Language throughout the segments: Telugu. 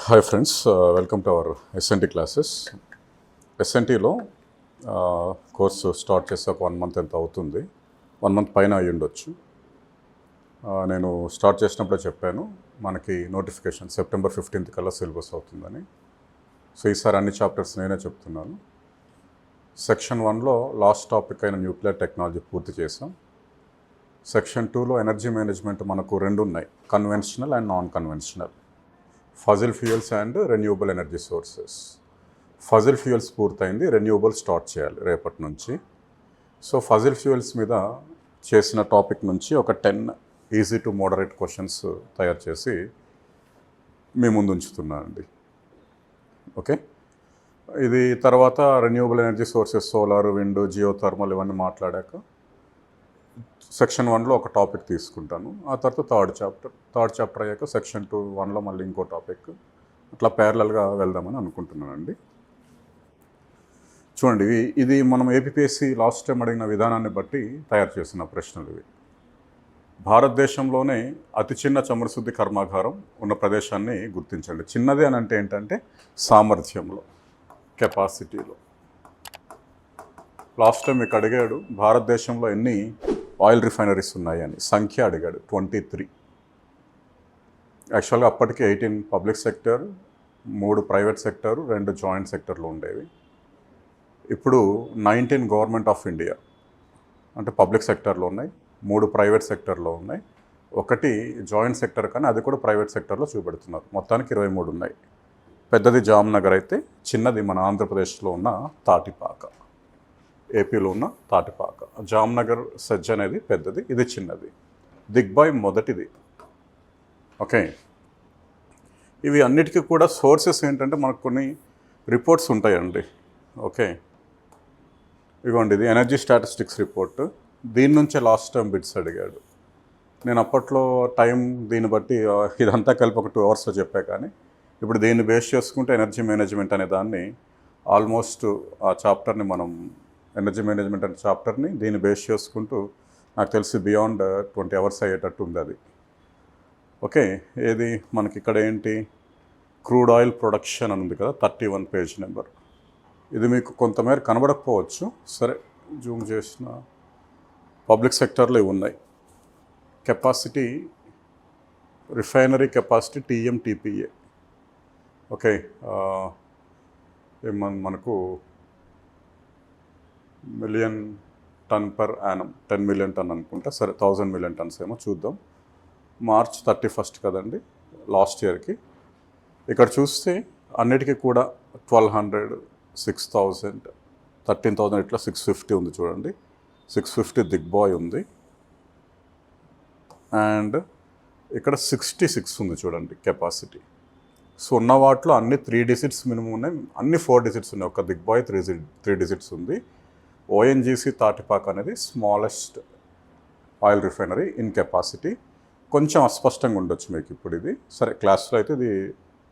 Hi friends, welcome to our SNT classes. ఎస్ఎన్టీలో కోర్సు స్టార్ట్ చేస్తే ఒక 1 month ఎంత అవుతుంది, 1 month పైన అయ్యి ఉండొచ్చు. నేను స్టార్ట్ చేసినప్పుడే చెప్పాను మనకి నోటిఫికేషన్ సెప్టెంబర్ 15th కల్లా సిలబస్ అవుతుందని. సో ఈసారి అన్ని చాప్టర్స్ నేనే చెప్తున్నాను. సెక్షన్ 1లో లాస్ట్ టాపిక్ అయిన న్యూక్లియర్ టెక్నాలజీ పూర్తి చేసాం. సెక్షన్ 2లో ఎనర్జీ మేనేజ్మెంట్ మనకు 2 ఉన్నాయి, conventional and non conventional. Fossil fuels and renewable energy sources. Fossil fuels పూర్తయింది, రెన్యూబుల్ స్టార్ట్ చేయాలి రేపటి నుంచి. సో ఫజిల్ ఫ్యూయల్స్ మీద చేసిన టాపిక్ నుంచి ఒక 10 ఈజీ టు మోడరేట్ క్వశ్చన్స్ తయారు చేసి మీ ముందు ఉంచుతున్నానండి. ఓకే, ఇది తర్వాత renewable energy sources, solar, wind, geothermal ఇవన్నీ మాట్లాడాక సెక్షన్ 1లో ఒక టాపిక్ తీసుకుంటాను. ఆ తర్వాత థర్డ్ చాప్టర్ అయ్యాక సెక్షన్ 1లో మళ్ళీ ఇంకో టాపిక్, అట్లా ప్యారలల్గా వెళ్దామని అనుకుంటున్నానండి. చూడండి, ఇది మనం ఏపీపీఎస్సీ లాస్ట్ టైం అడిగిన విధానాన్ని బట్టి తయారు చేసిన ప్రశ్నలు ఇవి. భారతదేశంలోనే అతి చిన్న చమురు శుద్ధి కర్మాగారం ఉన్న ప్రదేశాన్ని గుర్తించండి. చిన్నది అని అంటే ఏంటంటే సామర్థ్యంలో, కెపాసిటీలో. లాస్ట్ టైం మీకు అడిగాడు భారతదేశంలో ఎన్ని ఆయిల్ రిఫైనరీస్ ఉన్నాయని, సంఖ్య అడిగాడు 23. యాక్చువల్గా అప్పటికి 18 public sector, 3 private sector, 2 joint సెక్టర్లు ఉండేవి. ఇప్పుడు 19 గవర్నమెంట్ ఆఫ్ ఇండియా అంటే పబ్లిక్ సెక్టర్లో ఉన్నాయి, 3 ప్రైవేట్ సెక్టర్లో ఉన్నాయి, 1 జాయింట్ సెక్టర్ కానీ అది కూడా ప్రైవేట్ సెక్టర్లో చూపెడుతున్నారు. మొత్తానికి 23 ఉన్నాయి. పెద్దది జామ్నగర్ అయితే, చిన్నది మన ఆంధ్రప్రదేశ్లో ఉన్న తాటిపాక, ఏపీలో ఉన్న తాటిపాక. జామ్నగర్ సెజ్ అనేది పెద్దది, ఇది చిన్నది. దిగ్బాయ్ మొదటిది. ఓకే, ఇవి అన్నిటికీ కూడా సోర్సెస్ ఏంటంటే మనకు కొన్ని రిపోర్ట్స్ ఉంటాయండి. ఓకే, ఇదిగోండి, ఇది ఎనర్జీ స్టాటిస్టిక్స్ రిపోర్ట్. దీని నుంచే లాస్ట్ టైం బిట్స్ అడిగాడు. నేను అప్పట్లో టైం దీన్ని బట్టి ఇదంతా కలిపి ఒక 2 hours చెప్పా, కానీ ఇప్పుడు దీన్ని బేస్ చేసుకుంటే ఎనర్జీ మేనేజ్మెంట్ అనే దాన్ని ఆల్మోస్ట్ ఆ చాప్టర్ని మనం ఎనర్జీ మేనేజ్మెంట్ అనే చాప్టర్ని దీన్ని బేస్ చేసుకుంటూ నాకు తెలిసి బియాండ్ 20 hours అయ్యేటట్టు ఉంది అది. ఓకే, ఏది మనకి ఇక్కడ ఏంటి, క్రూడ్ ఆయిల్ ప్రొడక్షన్ అని ఉంది కదా, 31 పేజ్ నెంబర్. ఇది మీకు కొంతమేర కనబడకపోవచ్చు, సరే జూమ్ చేసిన. పబ్లిక్ సెక్టర్లో ఇవి ఉన్నాయి. Capacity, refinery capacity TMTPA. Okay, మనకు million ton per annum, 10 million ton అనుకుంటా. సరే 1000 million tons ఏమో చూద్దాం. March 31st కదండి లాస్ట్ ఇయర్కి. ఇక్కడ చూస్తే అన్నిటికీ కూడా 1200, 6000, 13,000 ఇట్లా 650 ఉంది చూడండి. 650 దిగ్బాయ్ ఉంది. అండ్ ఇక్కడ 66 ఉంది చూడండి కెపాసిటీ. సో ఉన్న వాటిలో అన్ని 3 digits మినిమం ఉన్నాయి, అన్ని 4 digits ఉన్నాయి. ఒక దిగ్బాయ్ 3 digits ఉంది. ONGC తాటిపాక అనేది smallest oil refinery in capacity. కొంచెం అస్పష్టంగా ఉండొచ్చు మీకు ఇప్పుడు ఇది. సరే క్లాస్లో అయితే ఇది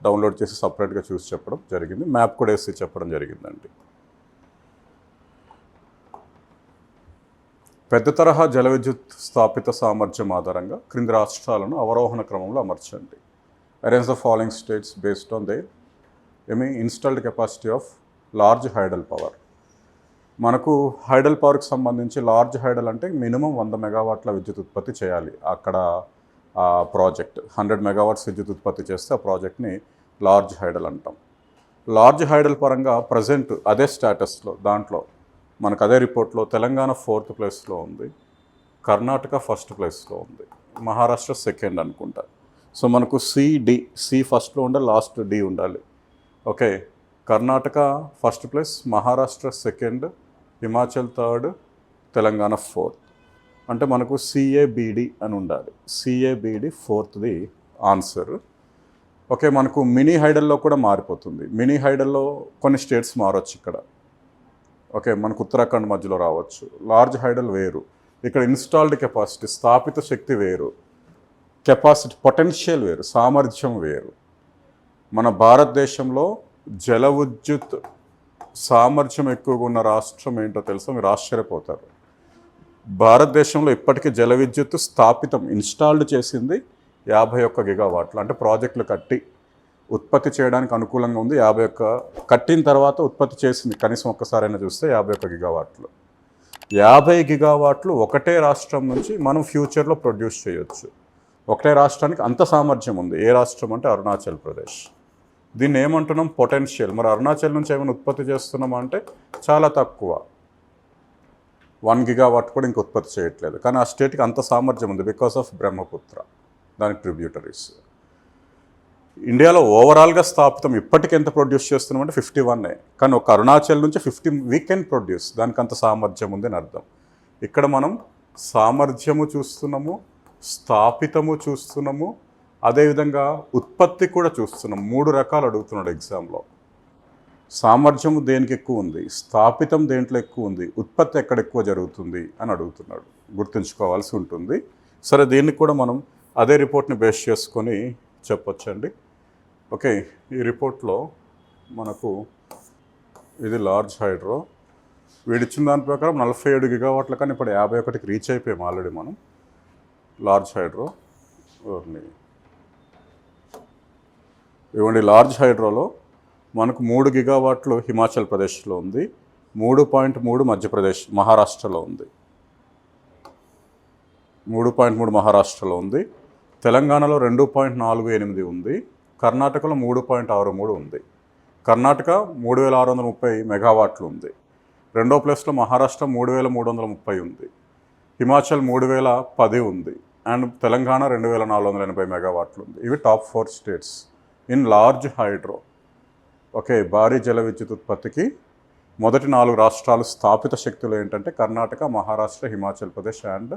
డౌన్లోడ్ చేసి సపరేట్గా చూసి చెప్పడం జరిగింది, మ్యాప్ కూడా వేసి చెప్పడం జరిగిందండి. పెద్ద తరహా జల విద్యుత్ స్థాపిత సామర్థ్యం ఆధారంగా క్రింది రాష్ట్రాలను అవరోహణ క్రమంలో అమర్చండి. Arrange the following states based on their installed capacity of large hydel power. మనకు హైడల్ పవర్కి సంబంధించి లార్జ్ హైడల్ అంటే మినిమం 100 megawatts విద్యుత్ ఉత్పత్తి చేయాలి. అక్కడ ఆ ప్రాజెక్ట్ 100 megawatts విద్యుత్ ఉత్పత్తి చేస్తే ఆ ప్రాజెక్ట్ని లార్జ్ హైడల్ అంటాం. లార్జ్ హైడల్ పరంగా ప్రజెంట్ అదే స్టేటస్లో దాంట్లో మనకు అదే రిపోర్ట్లో తెలంగాణ 4th ప్లేస్లో ఉంది, కర్ణాటక 1st ప్లేస్లో ఉంది, మహారాష్ట్ర 2nd అనుకుంటా. సో మనకు సి ఫస్ట్లో ఉండాలి, లాస్ట్ డి ఉండాలి. Okay, Karnataka 1st place, Maharashtra 2nd, Himachal 3rd, Telangana 4th. అంటే మనకు CABD అని ఉండాలి. CABD 4thది ఆన్సర్. ఓకే, మనకు మినీ హైడల్లో కూడా మారిపోతుంది. మినీ హైడల్లో కొన్ని స్టేట్స్ మారవచ్చు ఇక్కడ. ఓకే, మనకు ఉత్తరాఖండ్ మధ్యలో రావచ్చు. లార్జ్ హైడల్ వేరు, ఇక్కడ ఇన్స్టాల్డ్ కెపాసిటీ స్థాపిత శక్తి వేరు, కెపాసిటీ పొటెన్షియల్ వేరు, సామర్థ్యం వేరు. మన భారతదేశంలో జల విద్యుత్ సామర్థ్యం ఎక్కువగా ఉన్న రాష్ట్రం ఏంటో తెలుసా, మీరు ఆశ్చర్యపోతారు. భారతదేశంలో ఇప్పటికీ జల విద్యుత్ స్థాపితం ఇన్స్టాల్డ్ చేసింది 51 gigawatts. అంటే ప్రాజెక్టులు కట్టి ఉత్పత్తి చేయడానికి అనుకూలంగా ఉంది 51, కట్టిన తర్వాత ఉత్పత్తి చేసింది కనీసం ఒక్కసారైనా చూస్తే 51 గిగావాట్లు. 50 గిగావాట్లు ఒకటే రాష్ట్రం నుంచి మనం ఫ్యూచర్లో ప్రొడ్యూస్ చేయొచ్చు. ఒకటే రాష్ట్రానికి అంత సామర్థ్యం ఉంది. ఏ రాష్ట్రం అంటే అరుణాచల్ ప్రదేశ్. దీన్ని ఏమంటున్నాం? పొటెన్షియల్. మరి అరుణాచల్ నుంచి ఏమైనా ఉత్పత్తి చేస్తున్నామా అంటే చాలా తక్కువ, 1 గిగావాట్ కూడా ఇంక ఉత్పత్తి చేయట్లేదు. కానీ ఆ స్టేట్కి అంత సామర్థ్యం ఉంది బికాస్ ఆఫ్ బ్రహ్మపుత్ర, దానికి ట్రిబ్యూటరీస్. ఇండియాలో ఓవరాల్గా స్థాపితం ఇప్పటికి ఎంత ప్రొడ్యూస్ చేస్తున్నామంటే 51. కానీ ఒక అరుణాచల్ నుంచి 50 వీ కెన్ ప్రొడ్యూస్, దానికి అంత సామర్థ్యం ఉంది అని అర్థం. ఇక్కడ మనం సామర్థ్యము చూస్తున్నాము, స్థాపితము చూస్తున్నాము, అదేవిధంగా ఉత్పత్తి కూడా చూస్తున్నాం. 3 రకాలు అడుగుతున్నాడు ఎగ్జామ్లో. సామర్థ్యము దేనికి ఎక్కువ ఉంది, స్థాపితం దేంట్లో ఎక్కువ ఉంది, ఉత్పత్తి ఎక్కడ ఎక్కువ జరుగుతుంది అని అడుగుతున్నాడు. గుర్తుంచుకోవాల్సి ఉంటుంది. సరే, దీన్ని కూడా మనం అదే రిపోర్ట్ని బేస్ చేసుకొని చెప్పొచ్చండి. ఓకే, ఈ రిపోర్ట్లో మనకు ఇది లార్జ్ హైడ్రో, వీడిచ్చిన దాని ప్రకారం 47 గిగావాట్ల, కానీ ఇప్పుడు 51కి రీచ్ అయిపోయాం ఆల్రెడీ మనం. లార్జ్ హైడ్రో ఇవ్వండి. లార్జ్ హైడ్రోలో మనకు 3 గిగావాట్లు హిమాచల్ ప్రదేశ్లో ఉంది, 3.3 మధ్యప్రదేశ్ మహారాష్ట్రలో ఉంది, 3.3 మహారాష్ట్రలో ఉంది, తెలంగాణలో 2.48 ఉంది, కర్ణాటకలో 3.63 ఉంది. కర్ణాటక 3630 మెగావాట్లు ఉంది. రెండో ప్లేస్లో మహారాష్ట్ర 3330 ఉంది, హిమాచల్ 3010 ఉంది, అండ్ తెలంగాణ 2480 మెగావాట్లు ఉంది. ఇవి top 4 states in large hydro. Okay, భారీ జల విద్యుత్ ఉత్పత్తికి మొదటి 4 రాష్ట్రాలు స్థాపిత శక్తులు ఏంటంటే కర్ణాటక, మహారాష్ట్ర, హిమాచల్ ప్రదేశ్ అండ్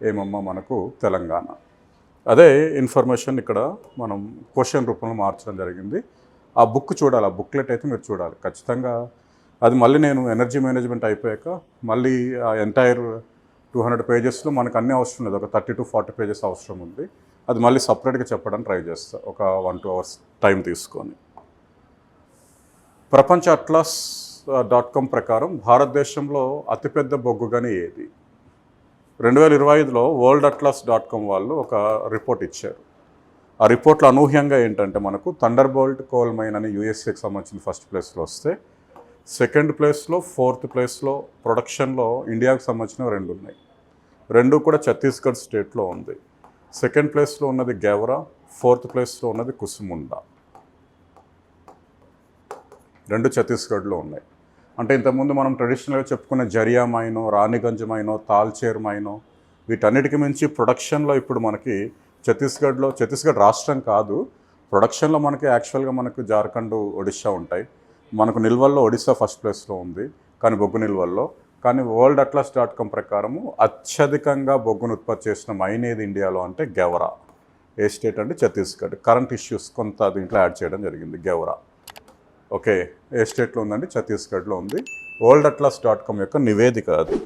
ఏమమ్మా మనకు తెలంగాణ. అదే ఇన్ఫర్మేషన్ ఇక్కడ మనం క్వశ్చన్ రూపంలో మార్చడం జరిగింది. ఆ బుక్ చూడాలి, ఆ బుక్లెట్ అయితే మీరు చూడాలి ఖచ్చితంగా. అది మళ్ళీ నేను ఎనర్జీ మేనేజ్మెంట్ అయిపోయాక మళ్ళీ ఆ ఎంటైర్ 200 పేజెస్లో మనకు అన్నీ అవసరం లేదు, ఒక 30 to 40 పేజెస్ అవసరం ఉంది. అది మళ్ళీ సపరేట్గా చెప్పడానికి ట్రై చేస్తా, ఒక 1-2 అవర్స్ టైం తీసుకొని. ప్రపంచ అట్లాస్.com ప్రకారం భారతదేశంలో అతిపెద్ద బొగ్గు గని ఏది? 2025లో వరల్డ్ అట్లాస్.com వాళ్ళు ఒక రిపోర్ట్ ఇచ్చారు. ఆ రిపోర్ట్లో అనూహ్యంగా ఏంటంటే మనకు థండర్బోల్ట్ కోల్ మైన్ అని యూఎస్ఏకి సంబంధించిన ఫస్ట్ ప్లేస్లో వస్తే, సెకండ్ ప్లేస్లో, ఫోర్త్ ప్లేస్లో ప్రొడక్షన్లో ఇండియాకు సంబంధించిన 2 ఉన్నాయి. 2 కూడా ఛత్తీస్గఢ్ స్టేట్లో ఉంది. సెకండ్ ప్లేస్లో ఉన్నది గెవరా, ఫోర్త్ ప్లేస్లో ఉన్నది కుసుముండా. 2 ఛత్తీస్గఢ్లో ఉన్నాయి. అంటే ఇంతకుముందు మనం ట్రెడిషనల్గా చెప్పుకున్న జరియా మైనో, రాణిగంజ్ మైనో, తాల్చేర్ మైనో, వీటన్నిటికి మించి ప్రొడక్షన్లో ఇప్పుడు మనకి ఛత్తీస్గఢ్ రాష్ట్రం కాదు, ప్రొడక్షన్లో మనకి యాక్చువల్గా మనకు జార్ఖండ్, ఒడిశా ఉంటాయి. మనకు నిల్వల్లో ఒడిశా ఫస్ట్ ప్లేస్లో ఉంది, కానీ బొగ్గు నిల్వల్లో. కానీ వరల్డ్ అట్లాస్.com ప్రకారము అత్యధికంగా బొగ్గును ఉత్పత్తి చేసిన మైన్ ఏది ఇండియాలో అంటే గెవరా. ఏ స్టేట్ అంటే ఛత్తీస్గఢ్. కరెంట్ ఇష్యూస్ కొంత దీంట్లో యాడ్ చేయడం జరిగింది. గెవరా ఓకే, ఏ స్టేట్లో ఉందండి? ఛత్తీస్గఢ్లో ఉంది. వరల్డ్ అట్లాస్.com యొక్క నివేదిక అది.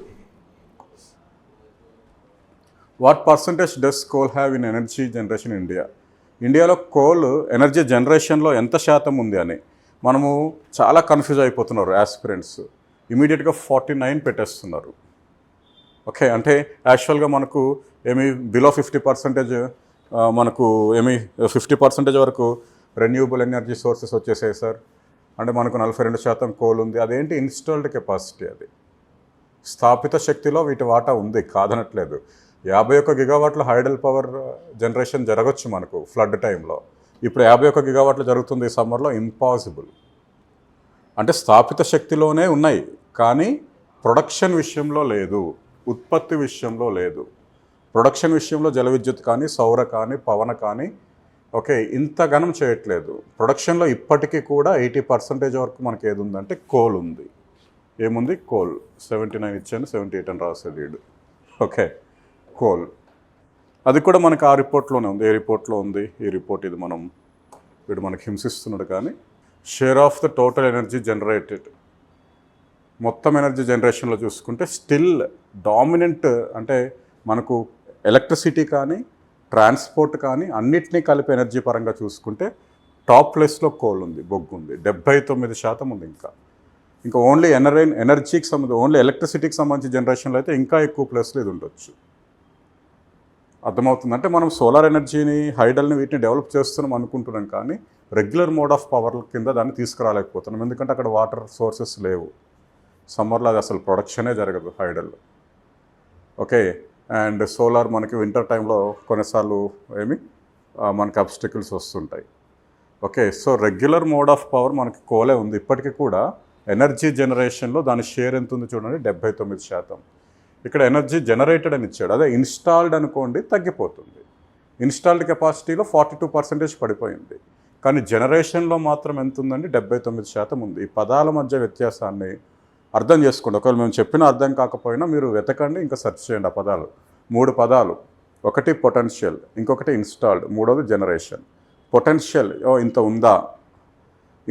What percentage does coal have in energy generation India? ఇండియాలో కోల్ ఎనర్జీ జనరేషన్లో ఎంత శాతం ఉంది అని మనము చాలా కన్ఫ్యూజ్ అయిపోతున్నారు ఆస్పిరెంట్స్. ఇమీడియట్గా 49 పెట్టేస్తున్నారు. ఓకే, అంటే యాక్చువల్గా మనకు ఏమి బిలో 50% మనకు ఏమి 50% వరకు రెన్యూబుల్ ఎనర్జీ సోర్సెస్ వచ్చేసాయి సార్. అంటే మనకు 42% కోల్ ఉంది. అదేంటి? Installed capacity. అది స్థాపిత శక్తిలో వీటి వాటా ఉంది, కాదనట్లేదు. 51 గిగావాట్ల హైడల్ పవర్ జనరేషన్ జరగచ్చు మనకు ఫ్లడ్ టైంలో. ఇప్పుడు 51 గిగావాట్లు జరుగుతుంది ఈ సమ్మర్లో. ఇంపాసిబుల్. అంటే స్థాపిత శక్తిలోనే ఉన్నాయి, కానీ ప్రొడక్షన్ విషయంలో లేదు, ఉత్పత్తి విషయంలో లేదు. ప్రొడక్షన్ విషయంలో జల విద్యుత్ కానీ, సౌర కానీ, పవన కానీ ఓకే ఇంత గణం చేయట్లేదు. ప్రొడక్షన్లో ఇప్పటికీ కూడా 80% వరకు మనకి ఏది ఉందంటే కోల్ ఉంది. ఏముంది? కోల్. 79 ఇచ్చాను, 78 అని రాసేది. Okay, coal. అది కూడా మనకు ఆ రిపోర్ట్లోనే ఉంది. ఏ రిపోర్ట్లో ఉంది? ఈ రిపోర్ట్ ఇది. వీడు మనకి హింసిస్తున్నాడు. కానీ share of the total energy generated, మొత్తం ఎనర్జీ జనరేషన్లో చూసుకుంటే స్టిల్ డామినెంట్. అంటే మనకు ఎలక్ట్రిసిటీ కానీ, ట్రాన్స్పోర్ట్ కానీ అన్నిటినీ కలిపి ఎనర్జీ పరంగా చూసుకుంటే టాప్ ప్లేస్లో కోల్ ఉంది, బొగ్గు ఉంది. 79% ఉంది. ఇంకా ఓన్లీ ఎనర్జీకి సంబంధించి, ఓన్లీ ఎలక్ట్రిసిటీకి సంబంధించి జనరేషన్లో అయితే ఇంకా ఎక్కువ ప్లేస్లో ఇది ఉండొచ్చు. అర్థమవుతుంది. అంటే మనం సోలార్ ఎనర్జీని, హైడల్ని, వీటిని డెవలప్ చేస్తున్నాం అనుకుంటున్నాం, కానీ రెగ్యులర్ మోడ్ ఆఫ్ పవర్ కింద దాన్ని తీసుకురాలేకపోతున్నాం, ఎందుకంటే అక్కడ వాటర్ సోర్సెస్ లేవు. సమ్మర్లో అది అసలు ప్రొడక్షనే జరగదు హైడల్. ఓకే, అండ్ సోలార్ మనకి వింటర్ టైంలో కొన్నిసార్లు మనకి అబ్స్టికల్స్ వస్తుంటాయి. Okay, so regular mode of power మనకి కోలే ఉంది. ఇప్పటికీ కూడా ఎనర్జీ జనరేషన్లో దాని షేర్ ఎంత ఉంది చూడండి, 79%. ఇక్కడ ఎనర్జీ జనరేటెడ్ అని ఇచ్చాడు, అదే ఇన్స్టాల్డ్ అనుకోండి తగ్గిపోతుంది. ఇన్స్టాల్డ్ కెపాసిటీలో 42% పడిపోయింది, కానీ జనరేషన్లో మాత్రం ఎంత ఉందండి, 79% ఉంది. ఈ పదాల మధ్య వ్యత్యాసాన్ని అర్థం చేసుకోండి. ఒకవేళ మేము చెప్పిన అర్థం కాకపోయినా మీరు వెతకండి, ఇంకా సెర్చ్ చేయండి ఆ పదాలు. 3 పదాలు, ఒకటి పొటెన్షియల్, ఇంకొకటి ఇన్స్టాల్డ్, మూడోది జనరేషన్. పొటెన్షియల్ ఇంత ఉందా,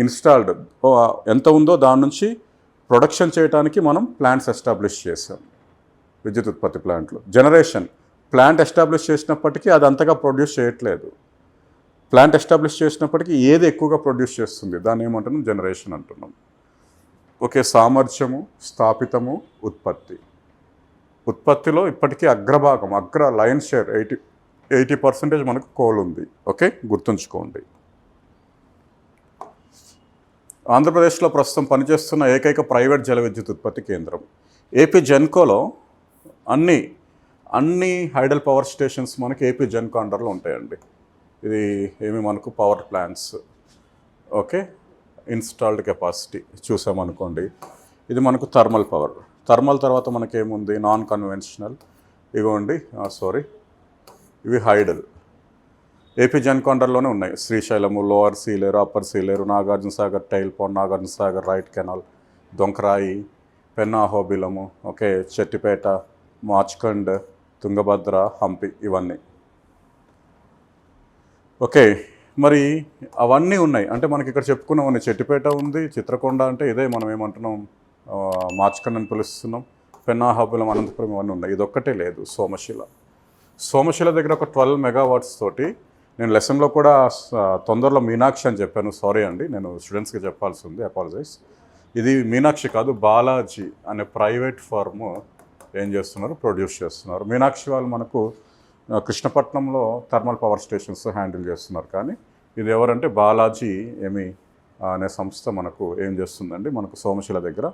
ఇన్స్టాల్డ్ ఎంత ఉందో దాని నుంచి ప్రొడక్షన్ చేయడానికి మనం ప్లాంట్స్ ఎస్టాబ్లిష్ చేసాం, విద్యుత్ ఉత్పత్తి ప్లాంట్లు. జనరేషన్, ప్లాంట్ ఎస్టాబ్లిష్ చేసినప్పటికీ అది అంతగా ప్రొడ్యూస్ చేయట్లేదు. ప్లాంట్ ఎస్టాబ్లిష్ చేసినప్పటికీ ఏది ఎక్కువగా ప్రొడ్యూస్ చేస్తుంది, దాన్ని ఏమంటున్నాం, జనరేషన్ అంటున్నాం. ఓకే, సామర్థ్యము, స్థాపితము, ఉత్పత్తి. ఉత్పత్తిలో ఇప్పటికీ అగ్రభాగం, లయన్ షేర్ 80% మనకు కోల్ ఉంది. ఓకే, గుర్తుంచుకోండి. ఆంధ్రప్రదేశ్లో ప్రస్తుతం పనిచేస్తున్న ఏకైక ప్రైవేట్ జల విద్యుత్ ఉత్పత్తి కేంద్రం ఏపీ జెన్కోలో. అన్ని హైడల్ పవర్ స్టేషన్స్ మనకి ఏపీ జెన్కో అండర్లో ఉంటాయండి. ఇది మనకు power plants. Okay, installed capacity చూసామనుకోండి, ఇది మనకు థర్మల్ పవర్. థర్మల్ తర్వాత మనకేముంది, నాన్ కన్వెన్షనల్, ఇవి హైడల్. ఏపీ జెన్కో అండర్లోనే ఉన్నాయి. Srisailam, lower Sileru, upper Sileru, Nagarjuna Sagar tail pond, Nagarjuna Sagar right canal, Donkarayi, Penna Ahobilam, okay, Chettipeta, Machkund, Tungabhadra, Hampi, ఇవన్నీ. ఓకే, మరి అవన్నీ ఉన్నాయి అంటే మనకి ఇక్కడ చెప్పుకున్నామని, చెట్టిపేట ఉంది, చిత్రకొండ అంటే ఇదే మనం ఏమంటున్నాం, మార్చ్కండ్ అని పిలుస్తున్నాం, పెన్నా అహోబిలం, అనంతపురం, ఇవన్నీ ఉన్నాయి. ఇదొక్కటే లేదు, సోమశిల దగ్గర ఒక 12 మెగావాట్స్ తోటి. నేను లెసన్లో కూడా తొందరలో మీనాక్షి అని చెప్పాను, సారీ అండి, నేను స్టూడెంట్స్కి చెప్పాల్సి ఉంది, అపాలజైజ్. ఇది మీనాక్షి కాదు, బాలాజీ అనే ప్రైవేట్ ఫర్మ్ ప్రొడ్యూస్ చేస్తున్నారు. మీనాక్షి వాళ్ళు మనకు కృష్ణపట్నంలో థర్మల్ పవర్ స్టేషన్స్ హ్యాండిల్ చేస్తున్నారు, కానీ ఇది ఎవరంటే బాలాజీ అనే సంస్థ మనకు ఏం చేస్తుందండి, మనకు సోమశిల దగ్గర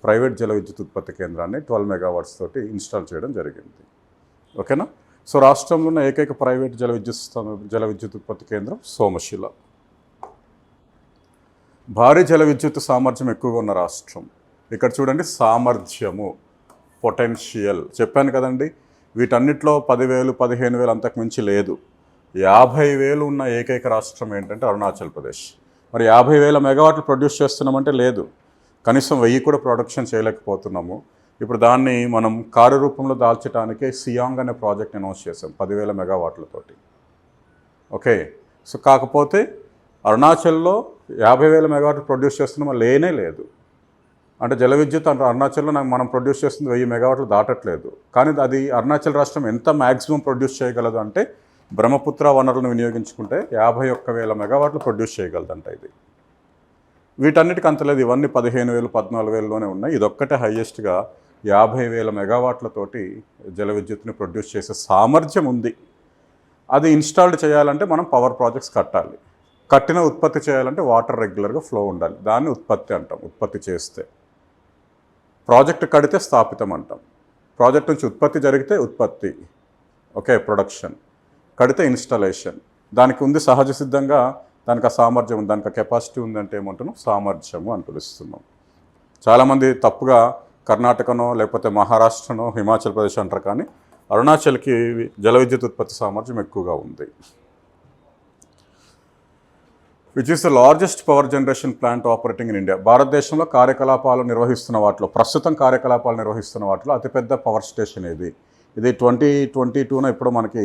ప్రైవేట్ జల విద్యుత్ ఉత్పత్తి కేంద్రాన్ని 12 మెగావాట్స్ తోటి ఇన్స్టాల్ చేయడం జరిగింది. ఓకేనా. సో రాష్ట్రంలో ఉన్న ఏకైక ప్రైవేట్ జల విద్యుత్ ఉత్పత్తి కేంద్రం సోమశిల. భారీ జల విద్యుత్ సామర్థ్యం ఎక్కువగా ఉన్న రాష్ట్రం. ఇక్కడ చూడండి, సామర్థ్యము, పొటెన్షియల్ చెప్పాను కదండి. వీటన్నిటిలో 10,000, 15,000 అంతకు మించి లేదు. 50,000 ఉన్న ఏకైక రాష్ట్రం ఏంటంటే అరుణాచల్ ప్రదేశ్. మరి 50,000 మెగావాట్లు ప్రొడ్యూస్ చేస్తున్నామంటే లేదు, కనీసం 1000 కూడా ప్రొడక్షన్ చేయలేకపోతున్నాము. ఇప్పుడు దాన్ని మనం కార్యరూపంలో దాల్చడానికే సియాంగ్ అనే ప్రాజెక్ట్ అనౌన్స్ చేసాం 10,000 మెగావాట్లతోటి. ఓకే, సో కాకపోతే అరుణాచల్లో 50,000 మెగావాట్లు ప్రొడ్యూస్ చేస్తున్నామో లేనే లేదు. అంటే జల విద్యుత్ అంటే అరుణాచల్లో మనం ప్రొడ్యూస్ చేస్తుంది 1000 మెగావాట్లు దాటట్లేదు. కానీ అది అరుణాచల్ రాష్ట్రం ఎంత మ్యాక్సిమం ప్రొడ్యూస్ చేయగలదు అంటే, బ్రహ్మపుత్ర వనరులను వినియోగించుకుంటే 51,000 మెగావాట్లు ప్రొడ్యూస్ చేయగలదంట ఇది. వీటన్నిటికి అంతలేదు, ఇవన్నీ 15,000, 14,000లోనే ఉన్నాయి. ఇదొక్కటే హయ్యెస్ట్గా 50,000 మెగావాట్లతోటి జల విద్యుత్ని ప్రొడ్యూస్ చేసే సామర్థ్యం ఉంది. అది ఇన్స్టాల్డ్ చేయాలంటే మనం పవర్ ప్రాజెక్ట్స్ కట్టాలి. కట్టిన ఉత్పత్తి చేయాలంటే వాటర్ రెగ్యులర్గా ఫ్లో ఉండాలి. దాన్ని ఉత్పత్తి అంటాం. ఉత్పత్తి చేస్తే ప్రాజెక్ట్ కడితే స్థాపితం అంటాం. ప్రాజెక్ట్ నుంచి ఉత్పత్తి జరిగితే ఉత్పత్తి, ఓకే, ప్రొడక్షన్. కడితే ఇన్స్టాలేషన్. దానికి ఉంది సహజ సిద్ధంగా, దానికి ఆ సామర్థ్యం ఉంది, దానికి ఆ కెపాసిటీ ఉందంటే ఏమంటున్నాం, సామర్థ్యము అని పిలుస్తున్నాం. చాలామంది తప్పుగా కర్ణాటకనో లేకపోతే మహారాష్ట్రనో హిమాచల్ ప్రదేశ్ అంటారు, కానీ అరుణాచల్కి జల విద్యుత్ ఉత్పత్తి సామర్థ్యం ఎక్కువగా ఉంది. Which is the largest power generation plant operating in India. భారతదేశంలో ప్రస్తుతం కార్యకలాపాలు నిర్వహిస్తున్న వాటిలో అతిపెద్ద పవర్ స్టేషన్ ఇది. 2022 ఇప్పుడు మనకి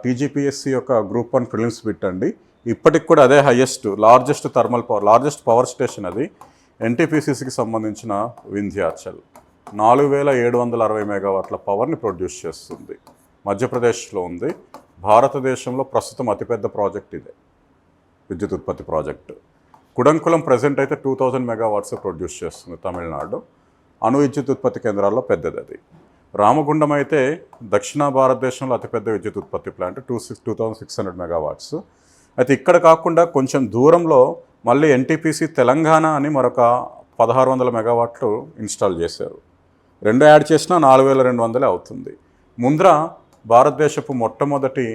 టీజీపీఎస్సీ యొక్క గ్రూప్ 1 ప్రిలిమ్స్ బిట్ అండి. ఇప్పటికి కూడా అదే లార్జెస్ట్ పవర్ స్టేషన్ అది. ఎన్టీపీసీసీకి సంబంధించిన వింధ్యాచల్ 4,760 మెగావాట్ల పవర్ని ప్రొడ్యూస్ చేస్తుంది. మధ్యప్రదేశ్లో ఉంది. భారతదేశంలో ప్రస్తుతం అతిపెద్ద ప్రాజెక్ట్ ఇదే, విద్యుత్ ఉత్పత్తి ప్రాజెక్టు. కుడంకులం ప్రజెంట్ అయితే 2,000 మెగావాట్స్ ప్రొడ్యూస్ చేస్తుంది తమిళనాడు. అణు విద్యుత్ ఉత్పత్తి కేంద్రాల్లో పెద్దది అది. రామగుండం అయితే దక్షిణ భారతదేశంలో అతిపెద్ద విద్యుత్ ఉత్పత్తి ప్లాంట్, 2,600 మెగావాట్స్. అయితే ఇక్కడ కాకుండా కొంచెం దూరంలో మళ్ళీ ఎన్టీపీసీ తెలంగాణ అని మరొక 1600 మెగావాట్లు ఇన్స్టాల్ చేశారు. రెండు యాడ్ చేసినా 4200 అవుతుంది. ముంద్ర భారతదేశపు మొట్టమొదటి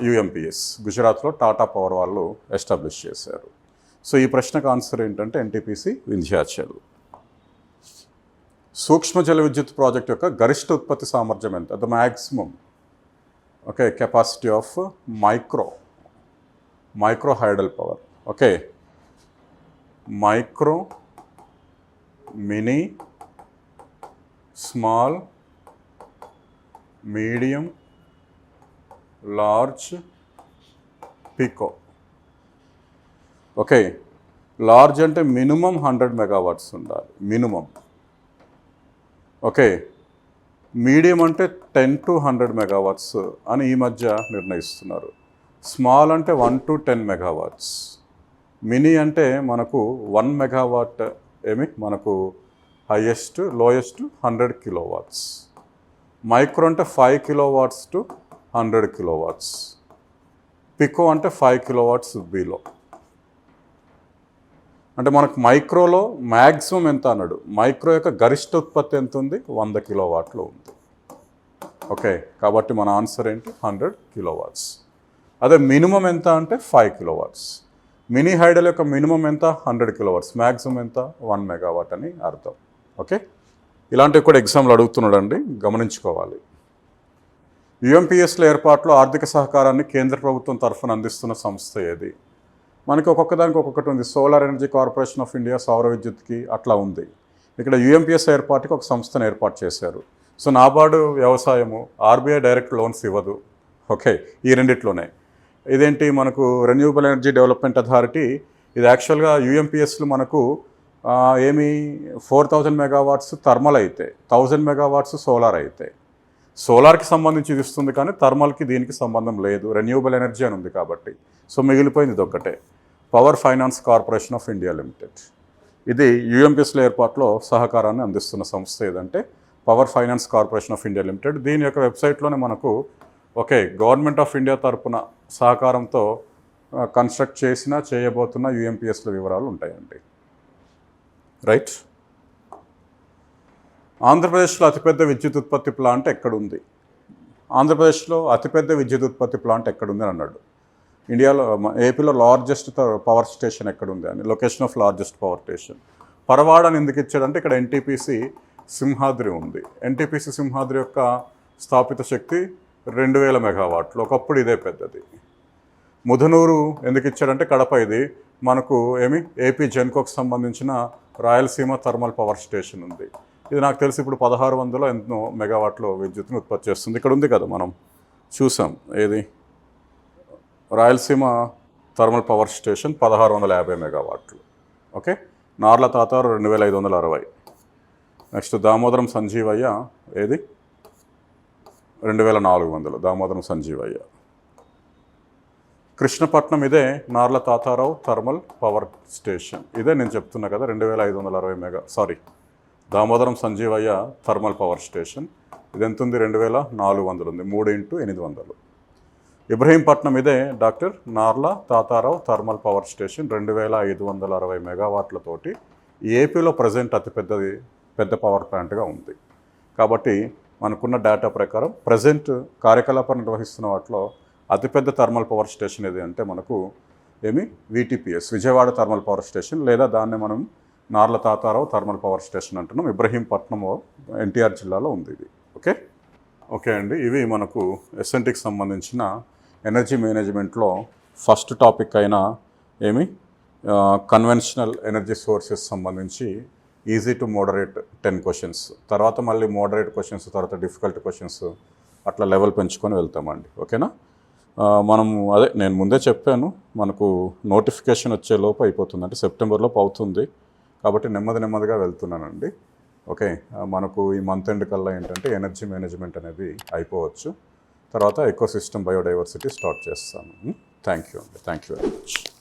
యుఎంపిఎస్ గుజరాత్లో టాటా పవర్ వాళ్ళు ఎస్టాబ్లిష్ చేశారు. సో ఈ ప్రశ్నకు ఆన్సర్ ఏంటంటే ఎన్టీపీసీ వింధ్యాచల్. సూక్ష్మ జల విద్యుత్ ప్రాజెక్ట్ యొక్క గరిష్ట ఉత్పత్తి సామర్థ్యం ఎంత? The maximum capacity of micro hydel power. Micro, mini, small, medium, large, pico. Large అంటే మినిమం 100 మెగావాట్స్ ఉండాలి, మినిమం. మీడియం అంటే 10 to 100 మెగావాట్స్ అని ఈ మధ్య నిర్ణయిస్తున్నారు. స్మాల్ అంటే 1 to 10 మెగావాట్స్. మినీ అంటే మనకు 1 మెగావాట్ మనకు హైయెస్ట్, లోయెస్ట్ 100 కిలోవాట్స్. మైక్రో అంటే 5 కిలోవాట్స్ టు 100 కిలోవాట్స్. పికో అంటే 5 కిలోవాట్స్ బిలో. అంటే మనకు మైక్రోలో మ్యాక్సిమం ఎంత అన్నాడు, మైక్రో యొక్క గరిష్ట ఉత్పత్తి ఎంత ఉంది? 100 కిలోవాట్లు ఉంది. కాబట్టి మన ఆన్సర్ ఏంటి? 100 కిలోవాట్స్. అదే మినిమం ఎంత అంటే 5 కిలోవాట్స్. మినీ హైడల్ యొక్క మినిమం ఎంత? 100 కిలోవాట్స్. మ్యాక్సిమం ఎంత? 1 మెగావాట్ అని అర్థం. ఇలాంటివి కూడా ఎగ్జామ్లు అడుగుతున్నాడండి, గమనించుకోవాలి. యుఎంపిఎస్ల ఏర్పాటులో ఆర్థిక సహకారాన్ని కేంద్ర ప్రభుత్వం తరఫున అందిస్తున్న సంస్థ ఏది? మనకి ఒక్కొక్కదానికి ఒక్కొక్కటి ఉంది. Solar energy corporation of India సౌర విద్యుత్కి అట్లా ఉంది. ఇక్కడ యుఎంపిఎస్ ఏర్పాటుకి ఒక సంస్థను ఏర్పాటు చేశారు. సో నాబార్డు వ్యవసాయము, ఆర్బీఐ డైరెక్ట్ లోన్స్ ఇవ్వదు. ఈ రెండిట్లోనే. ఇదేంటి మనకు రెన్యూవబుల్ ఎనర్జీ డెవలప్మెంట్ అథారిటీ, ఇది యాక్చువల్గా యుఎంపిఎస్లు మనకు 4000 మెగావాట్స్ థర్మల్ అయితే, 1000 మెగావాట్స్ సోలార్ అయితే. సోలార్కి సంబంధించి ఇది ఇస్తుంది కానీ థర్మల్కి దీనికి సంబంధం లేదు, రెన్యూవబుల్ ఎనర్జీ అని ఉంది కాబట్టి. సో మిగిలిపోయింది ఇదొక్కటే, power finance corporation of India limited. ఇది యుఎంపిఎస్ల ఏర్పాటులో సహకారాన్ని అందిస్తున్న సంస్థ ఏదంటే power finance corporation of India limited. దీని యొక్క వెబ్సైట్లోనే మనకు గవర్నమెంట్ ఆఫ్ ఇండియా తరపున సహకారంతో కన్స్ట్రక్ట్ చేసిన, చేయబోతున్న యుఎంపిఎస్ల వివరాలు ఉంటాయండి. రైట్. ఆంధ్రప్రదేశ్లో అతిపెద్ద విద్యుత్ ఉత్పత్తి ప్లాంట్ ఎక్కడుంది? ఆంధ్రప్రదేశ్లో అతిపెద్ద విద్యుత్ ఉత్పత్తి ప్లాంట్ ఎక్కడుంది అని అన్నాడు. ఇండియాలో, ఏపీలో లార్జెస్ట్ పవర్ స్టేషన్ ఎక్కడుంది అని, location of largest power station. పరవాడని ఎందుకు ఇచ్చాడంటే ఇక్కడ ఎన్టీపీసీ సింహాద్రి ఉంది. ఎన్టీపీసీ సింహాద్రి యొక్క స్థాపిత శక్తి 2000 మెగావాట్లు. ఒకప్పుడు ఇదే పెద్దది. ముధనూరు ఎందుకు ఇచ్చాడంటే కడప, ఇది మనకు ఏపీ జెన్కోకి సంబంధించిన రాయలసీమ థర్మల్ పవర్ స్టేషన్ ఉంది. ఇది నాకు తెలిసి ఇప్పుడు 1600 ఎన్నో మెగావాట్లు విద్యుత్తును ఉత్పత్తి చేస్తుంది. ఇక్కడ ఉంది కదా, మనం చూసాం. ఏది రాయలసీమ థర్మల్ పవర్ స్టేషన్ 1650 మెగావాట్లు. నార్ల తాతారు 2560. నెక్స్ట్ దామోదరం సంజీవయ్య ఏది 2400, దామోదరం సంజీవయ్య. కృష్ణపట్నం ఇదే Narla Tatarao thermal power station. ఇదే నేను చెప్తున్నా కదా 2560 Damodaram Sanjeevaiah thermal power station. ఇది ఎంత ఉంది? 2400 ఉంది. 3x800. ఇబ్రహీంపట్నం ఇదే doctor Narla Tatarao thermal power station 2560 మెగావాట్లతోటి ఏపీలో ప్రజెంట్ పెద్ద పవర్ ప్లాంట్గా ఉంది. కాబట్టి మనకున్న డేటా ప్రకారం ప్రజెంట్ కార్యకలాపాలు నిర్వహిస్తున్న వాటిలో అతిపెద్ద థర్మల్ పవర్ స్టేషన్ ఏది అంటే మనకు VTPS, Vijayawada thermal power station, లేదా దాన్ని మనం Narla Tatarao thermal power station అంటున్నాం. ఇబ్రహీంపట్నం ఎన్టీఆర్ జిల్లాలో ఉంది ఇది. ఓకే అండి, ఇవి మనకు ఎస్ఎన్టీకి సంబంధించిన ఎనర్జీ మేనేజ్మెంట్లో ఫస్ట్ టాపిక్ అయిన కన్వెన్షనల్ ఎనర్జీ సోర్సెస్ సంబంధించి ఈజీ టు మోడరేట్ 10 క్వశ్చన్స్, తర్వాత మళ్ళీ మోడరేట్ క్వశ్చన్స్, తర్వాత డిఫికల్ట్ క్వశ్చన్స్, అట్లా లెవెల్ పెంచుకొని వెళ్తామండి. ఓకేనా? నేను ముందే చెప్పాను, మనకు నోటిఫికేషన్ వచ్చే లోపు అయిపోతుంది, అంటే సెప్టెంబర్లోపు అవుతుంది. కాబట్టి నెమ్మదిగా వెళ్తున్నానండి. మనకు ఈ మంత్ ఎండ్ కల్లా ఏంటంటే ఎనర్జీ మేనేజ్మెంట్ అనేది అయిపోవచ్చు. తర్వాత ఎకోసిస్టమ్ బయోడైవర్సిటీ స్టార్ట్ చేస్తాను. థ్యాంక్ యూ అండి. Thank you very much.